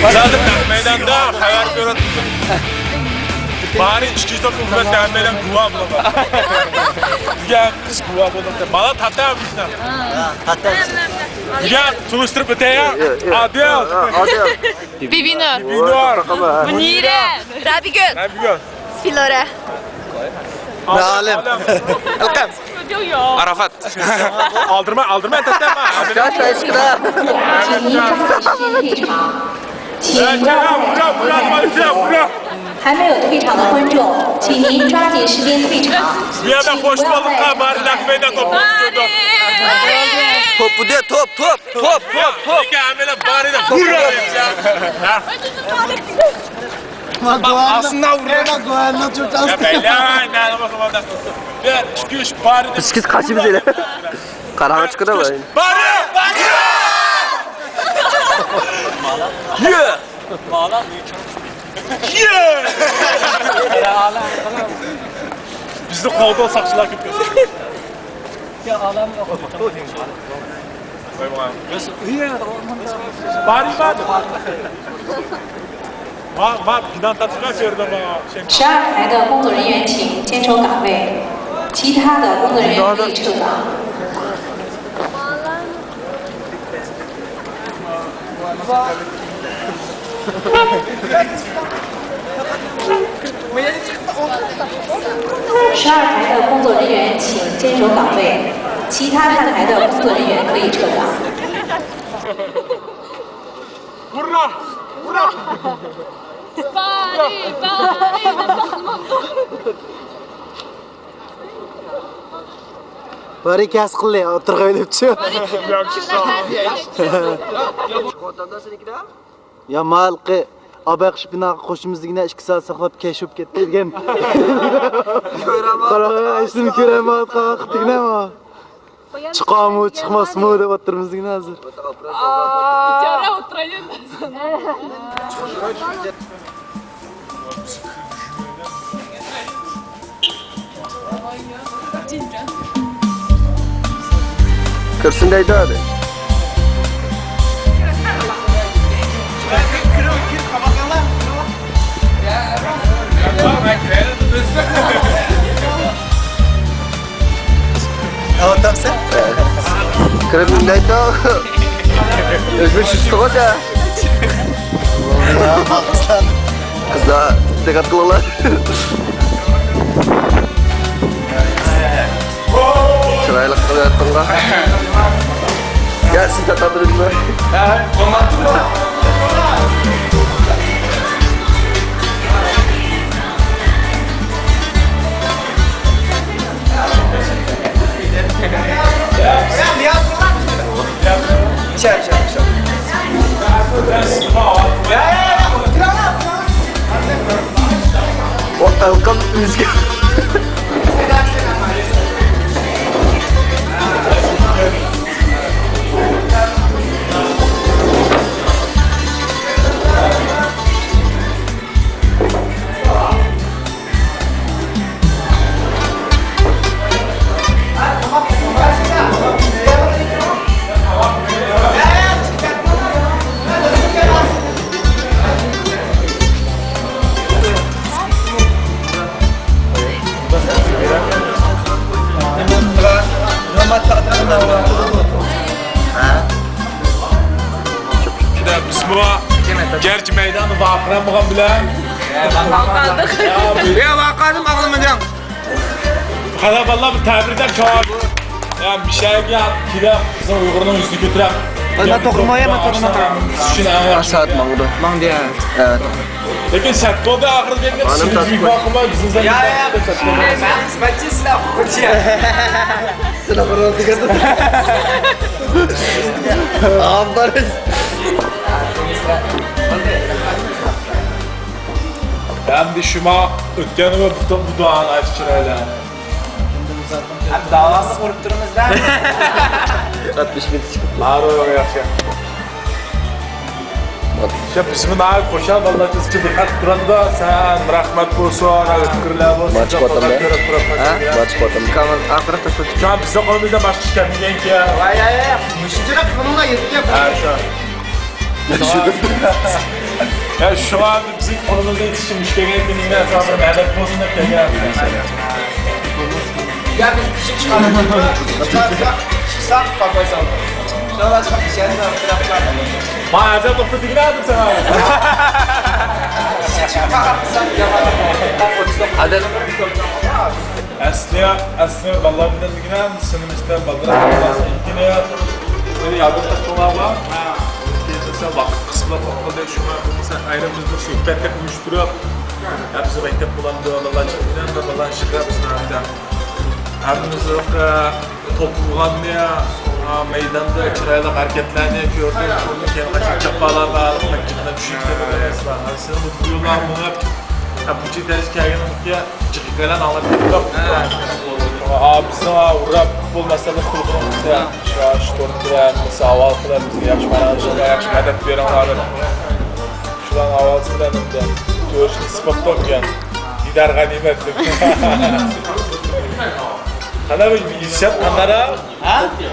Zaten meydanda xabar beradi. Bari ichki ishlar xizmatidan bilan guvoh bo'laman. Gap qiz guvoh bo'ldi. Bala tatamishdan. Tatamiz. Gap tunishtirib o'taya. Adel. Bibinur. Bibinur. Munira. Rabigul. Rabigul. Filora. Ma'lum. Alqam. Arafat. Aldırma tatama. Kaç aşkına. 还没有退场的观众，请您抓紧时间退场。 Bir yana hoş bulduk bari nakmeyden topu. Topu de top. Kamile bari de vuralım ya. Aslında vuruyor. Ya beyler ne bakalım da. Bir çıkış bari de. Biz kaçımız öyle. Karanlık çıkıyor da Bari. Yeah. Bizde kovda saççılar köpüyor. Ya alam yok. Bari. Ma, fidan tatlılar çevirdim bana. 12台的工作人员请坚守岗位，其他的工作人员可以撤岗。 12台的工作人员请坚守岗位，其他看台的工作人员可以撤岗。 Bari kas qilay, o'tirg'ay debchi. Ya malqi abaq bina qo'shimizligina 2 soat saqlab kashib ketdi degan. Qara, ishni ko'raman, qaqtigina. Chiqamu, chiqmasmi deb o'tirmizligina hozir. Jara o'tirayin. Kırsın deydi abi. Tamam sen? Kırın deydi o. Özbek şüstü koca. Kızlar dikkat kılalar. Çıraylık kılıyorsun da. Gel siz de tadırın mı? İçer. O Elkan rüzgar. Gerçi meydanı vakıramıgan bilen. Ya vakadım aklımdan. Hala vallahi bir tabirden çoğal. Yani bir şey yap, kirem, kızın Uygur'un yüzünü götürem. Ben dokunmaya mı dokunmaya? Şuna ama. Asaat mangudu. Mang dia. Evet. Lekin satkoda ahir gelgan siz büyük bakıma bizning zaten. Ya. Ben smaçı silah kutuya. Silah kurul dikkat. Ambarız. Ben de şuma ötken ve bu duanı açıkçayla. Abi davası kurup durumuz da. 60 bin çıktı. Ağır yok yaşa. Ya bizim daha koşan vallahi kız ki dikkat duran da sen rahmet olsun, fikirler olsun. Maç kotam da. Maç kotam. Kaman akırat taşıt. Şu an bize konumuzda başka çıkamayacak ki ya. Vay. Müşteri kanunla yetki yapar. Ha şu an. Ya şu an bizim konumuzda yetişmiş gelen bilimler sonra medet bozunda gelen. Ya biz bir şey çıkardık. Çıksak bakmayalım. Sonra çıkmak bir şey de Mağaza doktor dinlerdim sana. Hadi. Aslında vallahi bir de dinlerdim sınıfta vallahi yine böyle yardım takımlar var. Mesela vakit kısmına toplanıyor şu an mesela ayrımızda sohbette uyuşturuyor. Ya bizi mektep bulandı, Allah çıkmadan da Allah çıkar bizim abi. Hepimiz toplu bulandı ya. Meydanda çırayla hareketlerini gördük. Onun kendine çapalar var, makineden düşükleri var. Aslında bu duyulan bunu hep bu cidden hikayenin ki çıkıklardan anlattık. Bizim uğrab futbol meselesi kurduğumuz ya. Şu torunlar mesela havalılar bizi yakışmalar, yakış medet veren vardır. Şulan havalısından da görüşün sportta okuyan gider ganimettir. Kana bir hissiyat kanlara,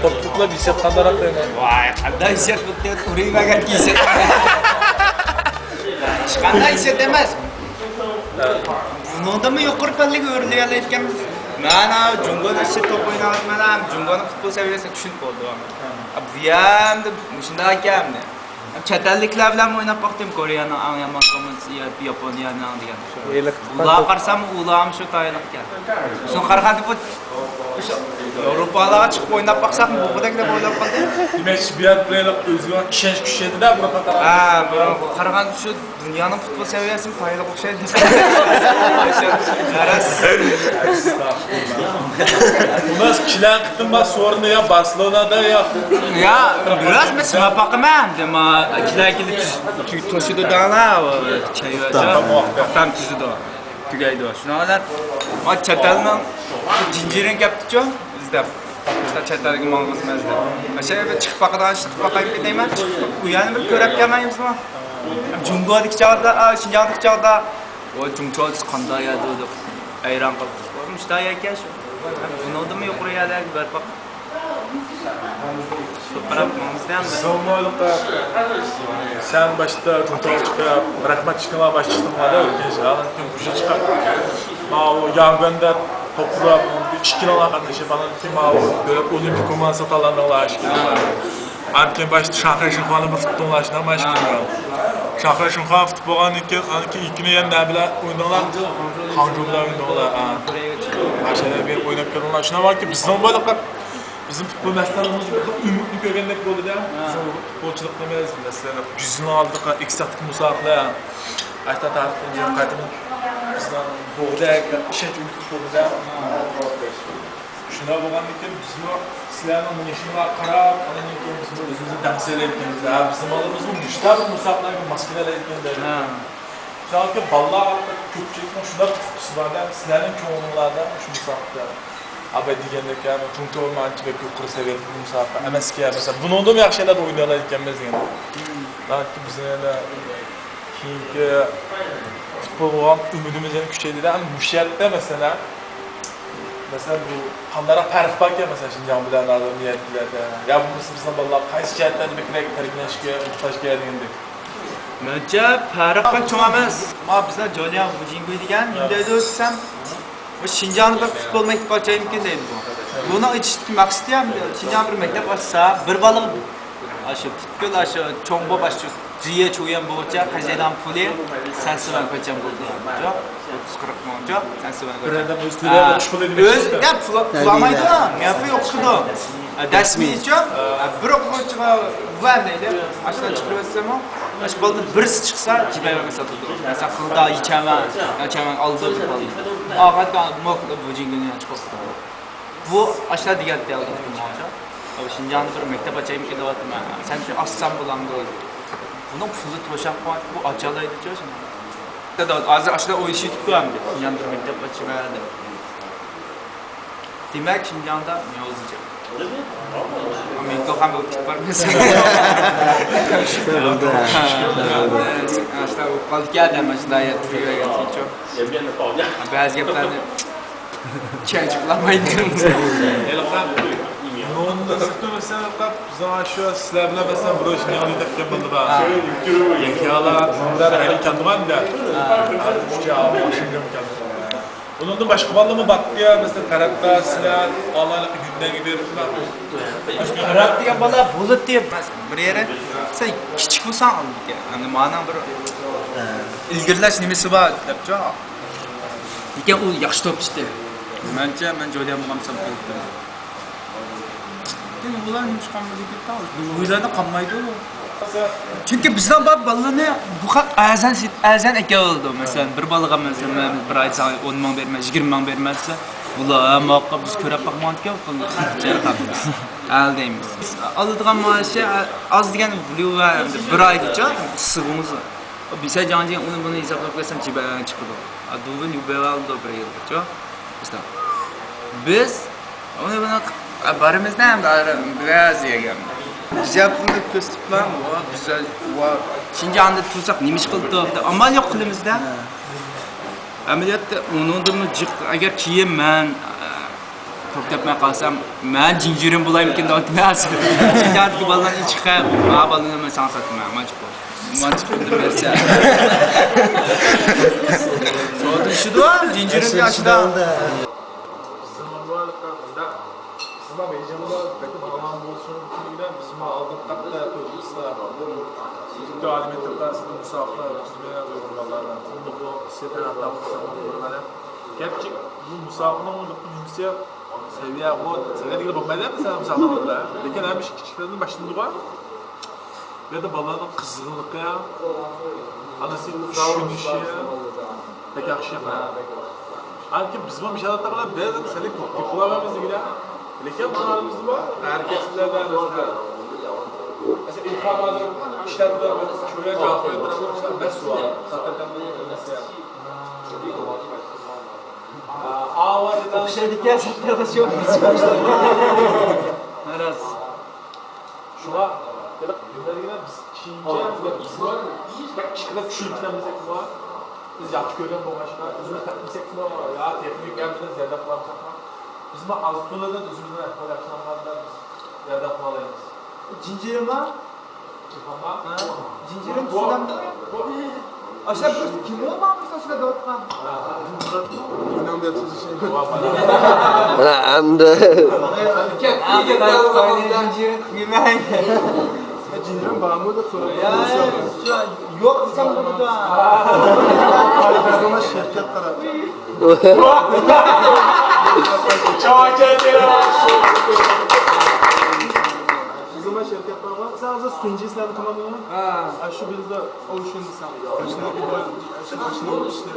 toplulukla bir hissiyat kanlara koyma. Vay, kanda hissiyat bitti. Kurayım agar ki hissiyat. Kanda hissiyat demez. Bunun da mı yukarı pallik örlüyorlar etken? Mana Jungo'da işte top oynatmadan Jungo'nun futbol seviyesini düşünüp oldu. Bu yam da şunda geldi. Çetellikler bilen oynap baktım Kore'nin, Amerika'nın, Japonya'nın diye. Ula karsam ulağım şu taylık gel. Son karhandı bu Avrupa'da çıkıp oynap baksak mı bu kadar gidip oynap kaldı? Demek bir böyle özgüven işenç güçledi de buna kadar. Ha, bu karhandı şu dünyanın futbol seviyesini taylık okşaydı. Aras. Bunlar kilen kıtın bak sorunu ya Barcelona'da ya. Ya biraz mesela bakmam ama kilerkili toşudu dana tam tüzüdü tügeydi o. Şunalar o çatalının cincirin yaptıcı izlep. İşte çatalın mangası mezde. Aşağıya çıkıp bakadan çıkıp bakayım bir deyim. Uyanı bir körep gelmeyim sana. Jungo'daki çağda, Şinjan'daki çağda o Jungcho'da skanda ya doğdu. Ayran kaldı. İşte ya şu. Bunu da mı yok oraya da bir bak. Zomo'lukta sen başta Tuntovçuk'a bırakmak çıkma başladın var da öyle alan kuşa çıkar. O yangında toprak 2 kilolar kardeşi bana ki böyle olimpik koman satılanlar aşkına. Anken başta Şahre Şunxan'ın bir futbollaşına başlıyor. Şahre Şunxan futbolun ikini yeniden bile oynadılar. Hangzhou'da oynadılar. Aşağıda bir oynayıp görünler. Şuna bak ki biz Zomo'lukta bizim futbol mesleğimiz ümitli görünmek oldu da bizim futbolculuk demeyiz mesela yüzünü aldık eksatlık musakla ya hatta tarihten cevap kaydının bizden boğda işenç ümit oldu da şuna bağlandık ki bizim silahın yaşına karab onun için bizim özümüzü temsil ettiğimiz bizim alımızın müşter musaklar gibi maskeler ettiğimiz şu anki ballar köpçekten şunlar tutuşlardan silahın çoğunluğlardan şu musakta Abi degandek yani Tunto manchi ve yuqori seviyadagi musobaqa emas-ki mesela bundan yaxshi şeyler o'ynalar ekanmiz endi. Balki biz yana keyingi futbolga umidimiz yana kuchaydi-da. Bu yerda mesela bu qanday farq bor-ki mesela Shinjon bilan niyatlarda. Ya bu bizning bolalar qaysi jihatdan bekrak tarbiyalanishga muhtoj degandek. Menimcha farq cho'ng emas. Bizlar Joliya Bujingo degan Indiyada o'tsam bu Şinjan'da futbol mektebi açayım mümkün değil bu. Buna içtik maksat ya Şinjan bir mektep açsa bir balık aşı futbol aşı çomba başı ciye çoğuyan bu hoca haziran puli sensi ben kaçam buldu. Hoca 30-40 hoca sensi ben kaçam. Öz ya fulamaydı da yapı yoktu. Dersmi için bir okuyucuya güvenliydi. Aşağıdan çıkıyorsam o. Aş balda birisi çıksa cibeme satıldı. Mesela kılda içemem aldı bir balık. Ağat da mokla bu cingini çıkıyor. Bu aşağı diğer diye aldım hoca. Ama Şinjan'da bir mektep açayım ki de var. Sen şu aslan bulandı. Bunun pulu toşak var. Bu acalıydı diyorsun. Da az aşağıda o işi tutuyorum. Şinjan'da bir mektep açayım herhalde. Demek Şinjan'da ne olacak? Amerika ham o'tib bormasa. Asta qolgan mashlaya tugagancha. Ba'zi gaplarni chanchiqlamaydi. Nonda sıkma mesela bak zaman şu sizlerle mesela bu işin yanında tepki buldu bak. Yekala, bunlar her kendi var da. Şu an başında kendi. Bunun da başka vallahi mı baktı ya mesela karakter silah Allah'ın günden gibi falan. Karak degan bola bulut deb bir yere sen kichik bo'lsang oldik. Endi mana bir ilgirlash nimasi bor debchi. Lekin u yaxshi topishdi. Mencha men joyda ham bo'lsam qolibdi. Endi bular nima chiqamadi deb tavsiz. Bu o'ylarda qolmaydi u. Chunki bizdan bolalarni bu haq azan aka oldi. Masalan, bir bolaga masalan bir aytsa 10 ming berma, 20 ming bermasa, bular hammaga biz ko'rib boqmayotgan pulni qilamiz. Al deymiz. Oladigan maoshi oz degan buluva bir oygacha sig'imiz. Bisa janji uni buni hisoblab qo'ysam chibadan chiqadi. Aduvin yubevaldo bir yilgacha. Biz uni buni barimizda ham biraz yegan. Japonni ko'rsatman va bizlar va Xinjiangda tursak nima ish qildi deb amal yo'q qilimizda. Amaliyotda uningdimi jiq agar keyin men to'xtatmay qolsam, men jinjirim bo'laymikin deb aytmas. Xinjiangdagi bolalarni chiqib, ma bolani men sansatman, majbur. Majbur deb bersa. So'di shudo, jinjirim yoshda. Ama mecbur peki bağlam bolsun kimine bizim aldık takta tozlar. Çünkü alimet toplasında musaflar bizimle yorulmalarla. Şimdi bu seten atapsın böyle. Gerçek bu musafının yükse seviye bu seviyeye bakmaydı mesela musafirlarda. Lekin hem iş küçüklerinin başında var. Ya da balanın kızgınlığı ya. Anası düşünüşü. Pek akışı yapar. Halbuki bizim bir şey anlattılar. Biraz da mesela kullanmamızı gider. Lekin bunlarımız var. Hareketsizlerden mesela. Mesela İlkan Hazır işlerinde şöyle cevap verdiler. Nasıl var? Zaten mesela. Ağvar'dan Bir şey dikersen televizyon mu çıkmışlar? Neresi? şuna ya da günlerine biz Çince bizim var. Çıkıda Çin'den mesela var. Biz yaxşı görən bu başqa özümüz tətbiq etmək var. Ya texnik gəlmədən ziyada qılamsak. Bizim azıqlardan özümüzdən əhval yaxşılanlardan biz ziyada qılalayız. Cincirim var. Tamam. Cincirim tutudan da. Aşağı bir kim olmamış aşağı dağıtkan. İnan deyapsiz şey. Mana hamda. Cincirim yemeğin. Cindirim bağımı da sonra. Ya şu an yok desem bunu da. Sana şirket tarafı. Bizim şirket var. Sen azı suncu İslam'ı tamamını. Şu bizde oluşun desem. Başındaki bu başına oluştu.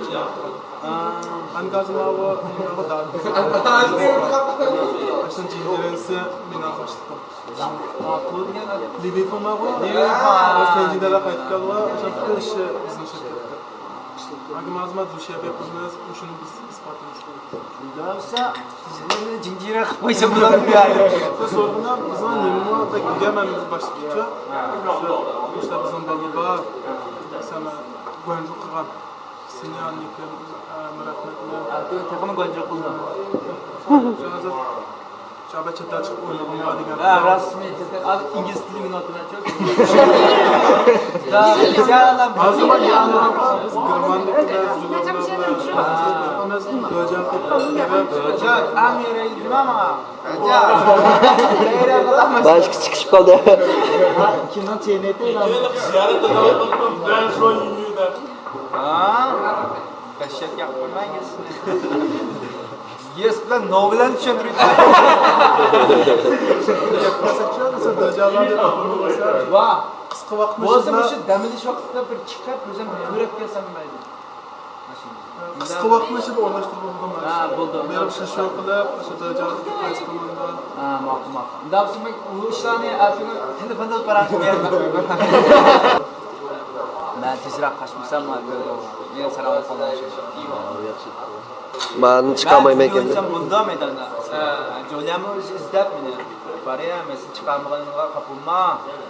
Angazım abi buna da. Başın cindirense bina başladı. Aklı Libi falan var. Öğrencilere kayıtlı var. Şirket işi bizim şirkette. Hangi mazmat bu şey yapıyorsunuz? Şunu biz ispatlayız. Yoksa sizin cincire koysa bulan bir ayrı. Sorduğunda bizim neyimi da gidememiz başlayınca. İşte bizim balığa sana güvenci kıran. Sinyal nikim, mürakmetine. Artık takımı gönce kullan. Cazı Şaba çete çıkıp oynamaya hadi Ha rasmi az İngiliz dili notuna çok. Da güzel lan. Az zaman yani biz Gırman'daki biraz Cülomlarla Hocam am yere gittim ama. Hocam. Nereye kadar Başka çıkış kaldı. Kimden TNT lan? Ziyaret edelim. Ben şu an yürüyor da. Ha? Kaşık yapmadan gelsin. Yes bilan no bilan tushuntirib va qisqa vaqt bo'lsa o'sha damini shoqda bir chiqib o'zim ko'rib kelsam mayli qisqa vaqt ichida o'rnashtirib bo'ldim. Ha bo'ldi. Men shu qilib o'sha darajada qaysi tomonda ha ma'qul. Davsim u ishlarni afini telefonda qarashib berdim. Men tezroq qochmasam men salom qoldim. Man chiqolmayman ekan. Men bunda maydonda. Jo'yamni o'zi izlab meni. Boryapmiz, chiqarmaganimga qapilma.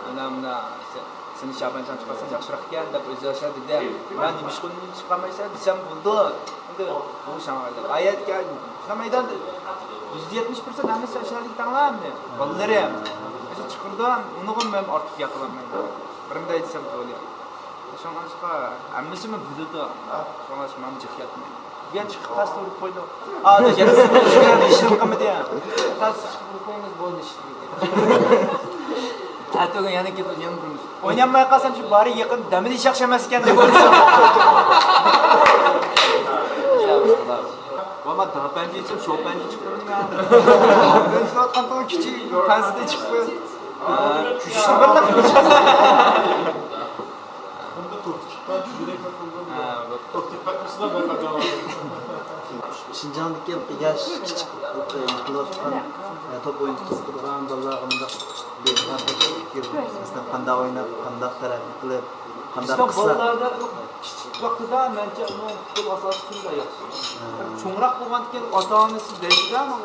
Ana seni Shabanjon chiqarsan yaxshiroq ekan deb o'zi yoshlar dedi. Men nima ish qildim chiqarmaysan desam bo'ldi. Endi bu shamoyda. Ayatga maydonda %70% hammasi aşağıdaki tanlamdı. Balları hem. Mesela çıkırdan onu ben artık yakalanmaydı. Birimde etsem böyle. Şuna başka hammasi mi bildi? Şuna başka mı çıkıyatmıyor. Ben çıkıp tas doğru koydum. Aa da gelsin şuraya işim kalmadı ya. Tas çıkıp koyunuz boyun işi. Artık yana gidip yanım durmuş. Oynamaya kalsam şu bari yakın demir iş akşamaz iken de konuşsam. Ama daha bence etsem şov bence çıkıyorum ya. Ben şu pantolon küçük, pensi de çıkıyor. Küçüksün böyle mi? Bunda to'rtchiqdan juda ko'p to'rttepa sizlar bir qadam Şinjan'daki yaş küçük kulaktan top oyuncusu olan bolalarında bir mesela panda oynab, panda terapi qilib, panda İşte qilsa. bolalarda küçük vaqtida menimcha uni futbol asosi shunday yaxshi. Cho'ngroq bo'lgandan ota-onasi deydi ama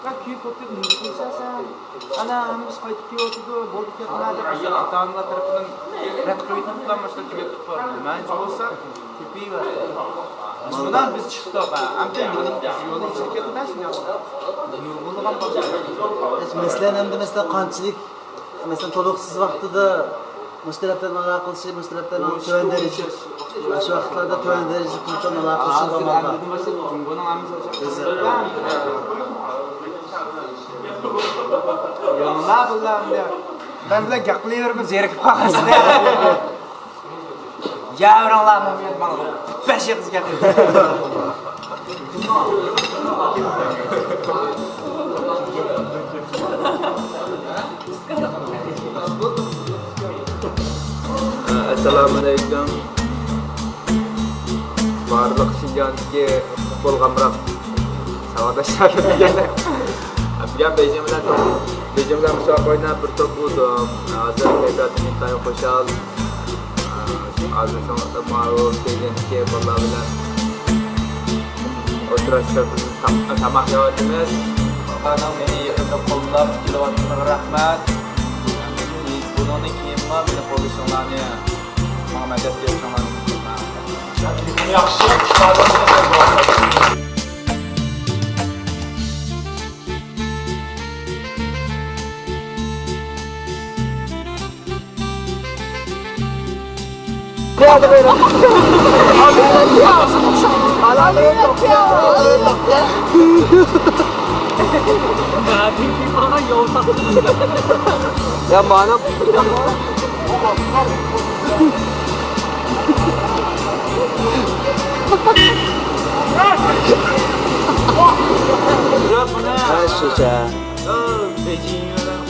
ben kuyib o'tib nursasan. Ana hammamiz qaytib kelyotdi, bo'lib ketmadi. Ota-onalar tarafidan rad qo'yilgan boshqa kuyib tutib. Menimcha bo'lsa ko'payverdi. Bundan biz chiqdik. Amcha yo'lni ichib ketdi shunday. Nurg'unlar ham Mesela endi mesela qanchalik mesela to'liqsiz vaqtida mushtarabdan aloqa qilishi, mushtarabdan tuvan daraja shu vaqtlarda tuvan daraja qilishdan aloqa qilishi zamonda. Jumboning hammasi Yo'llar bilan ben bilan gap qilaverib zerikib qolasiz. Javronlar mana besh qiz gap. Assalamualaikum. Barliq Şinjan'dagi futbol qamrab savodashlar deganlar. Bilan Bejim bilan musobaqa o'ynab bir to'p urdim. Hozir kayfiyatim intayin qo'shal. Hozir sonda ma'ruf deganki bolalar bilan o'tirishib tamoq yeyotimiz. Ana meni yaqinda qo'llab kelayotganiga rahmat. Bundan keyin meni qo'llashinglarni Muhammadga berishinglarni yaxshi ishlarni Ya mana Ha, shucha. Bejim bilan